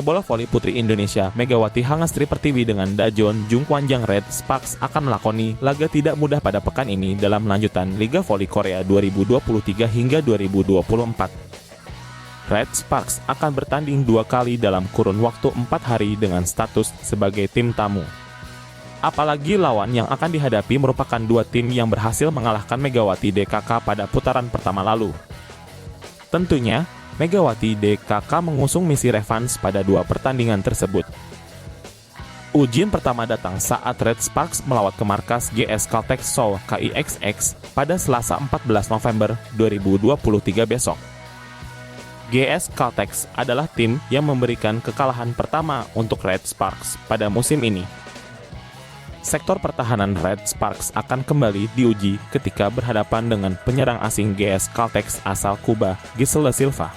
Pebola voli putri Indonesia Megawati Hangestri Pertiwi dengan Daejeon Jungkwanjang Red Sparks akan melakoni laga tidak mudah pada pekan ini dalam lanjutan Liga Voli Korea 2023 hingga 2024. Red Sparks akan bertanding 2 kali dalam kurun waktu 4 hari dengan status sebagai tim tamu. Apalagi lawan yang akan dihadapi merupakan 2 tim yang berhasil mengalahkan Megawati DKK pada putaran pertama lalu. Tentunya, Megawati DKK mengusung misi revans pada 2 pertandingan tersebut. Ujian pertama datang saat Red Sparks melawat ke markas GS Caltex Seoul KIXX pada Selasa 14 November 2023 besok. GS Caltex adalah tim yang memberikan kekalahan pertama untuk Red Sparks pada musim ini. Sektor pertahanan Red Sparks akan kembali diuji ketika berhadapan dengan penyerang asing GS Caltex asal Kuba, Giselle Silva.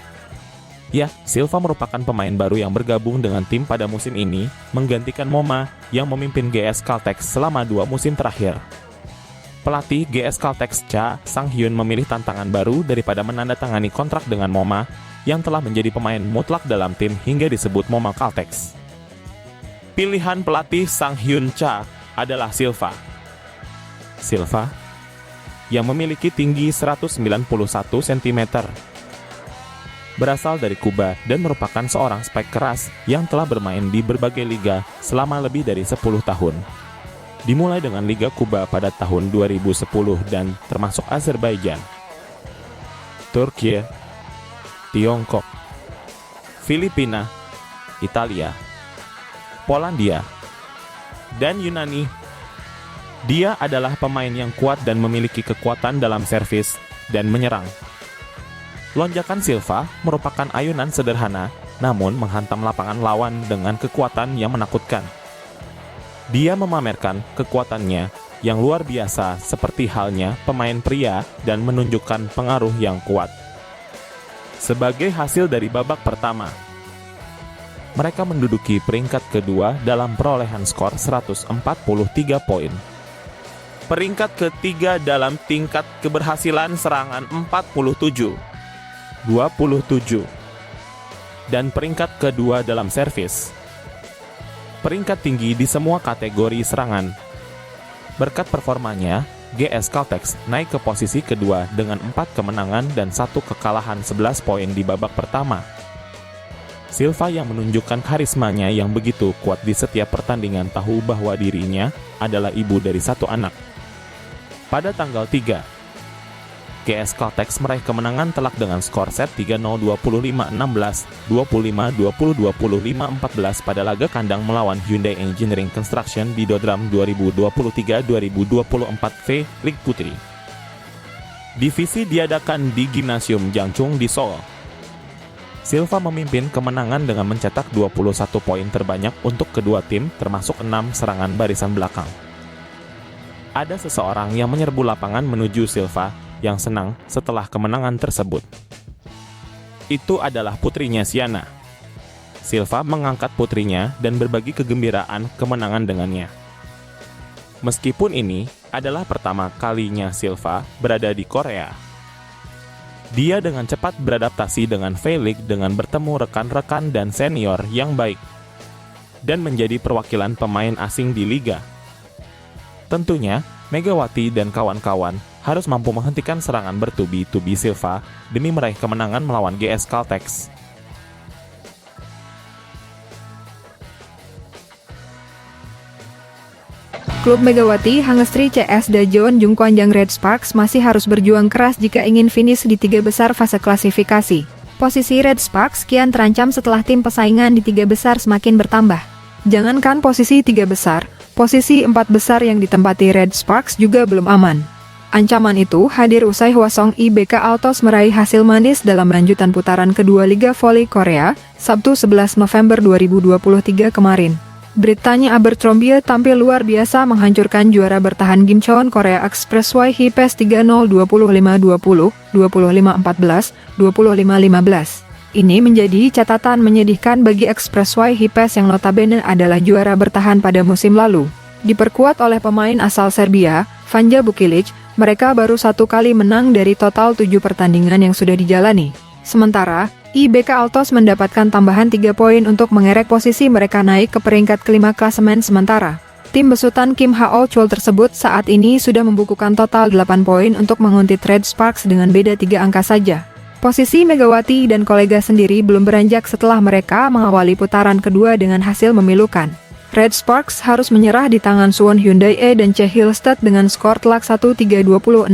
Ya, Silva merupakan pemain baru yang bergabung dengan tim pada musim ini, menggantikan Moma yang memimpin GS Caltex selama 2 musim terakhir. Pelatih GS Caltex Cha Sang-hyun memilih tantangan baru daripada menandatangani kontrak dengan Moma yang telah menjadi pemain mutlak dalam tim hingga disebut Moma Caltex. Pilihan pelatih Sang-hyun Cha adalah Silva. Silva yang memiliki tinggi 191 cm. Berasal dari Kuba dan merupakan seorang spek keras yang telah bermain di berbagai liga selama lebih dari 10 tahun. Dimulai dengan Liga Kuba pada tahun 2010 dan termasuk Azerbaijan, Turki, Tiongkok, Filipina, Italia, Polandia, dan Yunani. Dia adalah pemain yang kuat dan memiliki kekuatan dalam servis dan menyerang. Lonjakan Silva merupakan ayunan sederhana, namun menghantam lapangan lawan dengan kekuatan yang menakutkan. Dia memamerkan kekuatannya yang luar biasa seperti halnya pemain pria dan menunjukkan pengaruh yang kuat. Sebagai hasil dari babak pertama, mereka menduduki peringkat kedua dalam perolehan skor 143 poin. Peringkat ketiga dalam tingkat keberhasilan serangan 47, 27, dan peringkat kedua dalam servis. Peringkat tinggi di semua kategori serangan. Berkat performanya, GS Caltex naik ke posisi kedua dengan 4 kemenangan dan 1 kekalahan 11 poin di babak pertama. Silva yang menunjukkan karismanya yang begitu kuat di setiap pertandingan tahu bahwa dirinya adalah ibu dari 1 anak. Pada tanggal 3, GS Caltex meraih kemenangan telak dengan skor set 3-0, 25-16, 25-20, 25-14 pada laga kandang melawan Hyundai Engineering Construction di Dodram 2023-2024 V League Putri. Divisi diadakan di Gimnasium Jangchung di Seoul. Silva memimpin kemenangan dengan mencetak 21 poin terbanyak untuk kedua tim termasuk 6 serangan barisan belakang. Ada seseorang yang menyerbu lapangan menuju Silva yang senang setelah kemenangan tersebut. Itu adalah putrinya Siana. Silva mengangkat putrinya dan berbagi kegembiraan kemenangan dengannya. Meskipun ini adalah pertama kalinya Silva berada di Korea, dia dengan cepat beradaptasi dengan V-League dengan bertemu rekan-rekan dan senior yang baik, dan menjadi perwakilan pemain asing di liga. Tentunya, Megawati dan kawan-kawan harus mampu menghentikan serangan bertubi-tubi Silva demi meraih kemenangan melawan GS Caltex. Klub Megawati Hangestri CS Daejeon Jungkwanjang Red Sparks masih harus berjuang keras jika ingin finish di 3 besar fase klasifikasi. Posisi Red Sparks kian terancam setelah tim pesaingan di 3 besar semakin bertambah. Jangankan posisi 3 besar, posisi 4 besar yang ditempati Red Sparks juga belum aman. Ancaman itu hadir usai Hwasong IBK Altos meraih hasil manis dalam lanjutan putaran kedua Liga Voli Korea, Sabtu 11 November 2023 kemarin. Britania Abercrombie tampil luar biasa menghancurkan juara bertahan Gimcheon Korea Expressway Hipes 3-0, 25-20, 25-14, 25-15. Ini menjadi catatan menyedihkan bagi Expressway Hipes yang notabene adalah juara bertahan pada musim lalu. Diperkuat oleh pemain asal Serbia, Vanja Bukilic, mereka baru 1 kali menang dari total 7 pertandingan yang sudah dijalani. Sementara, IBK Altos mendapatkan tambahan 3 poin untuk mengerek posisi mereka naik ke peringkat kelima klasemen sementara. Tim besutan Kim Hao Chul tersebut saat ini sudah membukukan total 8 poin untuk menguntit Red Sparks dengan beda 3 angka saja. Posisi Megawati dan kolega sendiri belum beranjak setelah mereka mengawali putaran kedua dengan hasil memilukan. Red Sparks harus menyerah di tangan Suwon Hyundai E dan Chae Hil-stead dengan skor telak 1-3 26-28,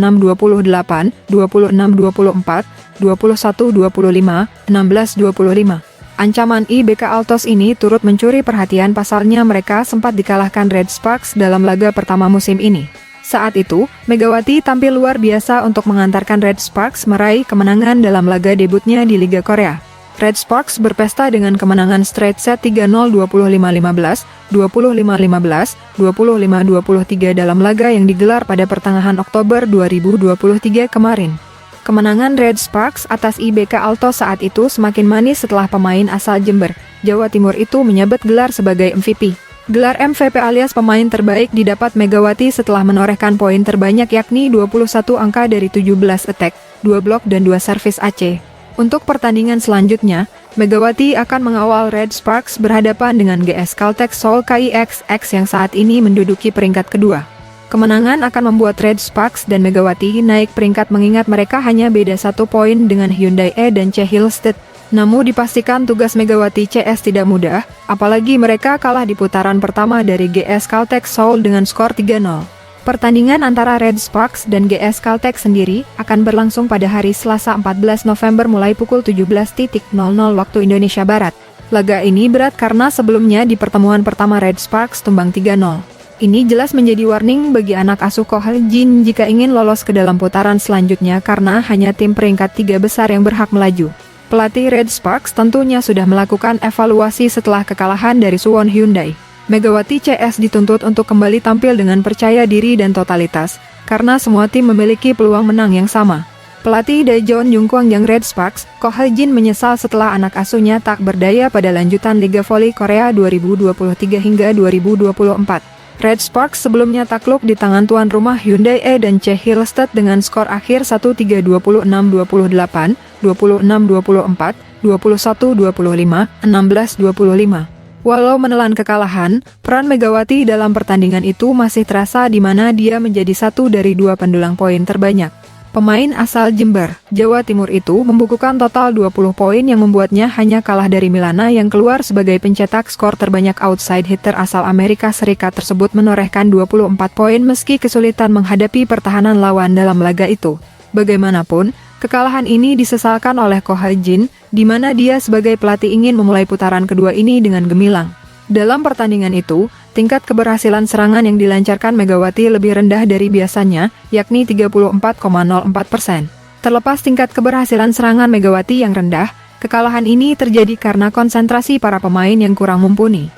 26-24, 21-25, 16-25. Ancaman IBK Altos ini turut mencuri perhatian pasalnya mereka sempat dikalahkan Red Sparks dalam laga pertama musim ini. Saat itu, Megawati tampil luar biasa untuk mengantarkan Red Sparks meraih kemenangan dalam laga debutnya di Liga Korea. Red Sparks berpesta dengan kemenangan straight set 3-0 25-15, 25-15, 25-23 dalam laga yang digelar pada pertengahan Oktober 2023 kemarin. Kemenangan Red Sparks atas IBK Altos saat itu semakin manis setelah pemain asal Jember, Jawa Timur itu menyabet gelar sebagai MVP. Gelar MVP alias pemain terbaik didapat Megawati setelah menorehkan poin terbanyak yakni 21 angka dari 17 attack, 2 blok dan 2 servis AC. Untuk pertandingan selanjutnya, Megawati akan mengawal Red Sparks berhadapan dengan GS Caltech Seoul KIXX yang saat ini menduduki peringkat kedua. Kemenangan akan membuat Red Sparks dan Megawati naik peringkat mengingat mereka hanya beda 1 poin dengan Hyundai E dan Chae Hil-stead. Namun dipastikan tugas Megawati CS tidak mudah, apalagi mereka kalah di putaran pertama dari GS Caltech Seoul dengan skor 3-0. Pertandingan antara Red Sparks dan GS Caltech sendiri akan berlangsung pada hari Selasa 14 November mulai pukul 17.00 waktu Indonesia Barat. Laga ini berat karena sebelumnya di pertemuan pertama Red Sparks tumbang 3-0. Ini jelas menjadi warning bagi anak asuh Ko Hae-jin jika ingin lolos ke dalam putaran selanjutnya karena hanya tim peringkat 3 besar yang berhak melaju. Pelatih Red Sparks tentunya sudah melakukan evaluasi setelah kekalahan dari Suwon Hyundai. Megawati CS dituntut untuk kembali tampil dengan percaya diri dan totalitas, karena semua tim memiliki peluang menang yang sama. Pelatih Daejeon Jungkwangjang Red Sparks, Ko Hae-jin menyesal setelah anak asuhnya tak berdaya pada lanjutan Liga Voli Korea 2023 hingga 2024. Red Sparks sebelumnya takluk di tangan tuan rumah Hyundai E dan Chae Hil-stead dengan skor akhir 1-3 26-28, 26-24, 21-25, 16-25. Walau menelan kekalahan, peran Megawati dalam pertandingan itu masih terasa di mana dia menjadi satu dari 2 pendulang poin terbanyak. Pemain asal Jember, Jawa Timur itu membukukan total 20 poin yang membuatnya hanya kalah dari Milana yang keluar sebagai pencetak skor terbanyak. Outside hitter asal Amerika Serikat tersebut menorehkan 24 poin meski kesulitan menghadapi pertahanan lawan dalam laga itu. Bagaimanapun, kekalahan ini disesalkan oleh Ko Hae-jin, di mana dia sebagai pelatih ingin memulai putaran kedua ini dengan gemilang. Dalam pertandingan itu, tingkat keberhasilan serangan yang dilancarkan Megawati lebih rendah dari biasanya, yakni 34,04%. Terlepas tingkat keberhasilan serangan Megawati yang rendah, kekalahan ini terjadi karena konsentrasi para pemain yang kurang mumpuni.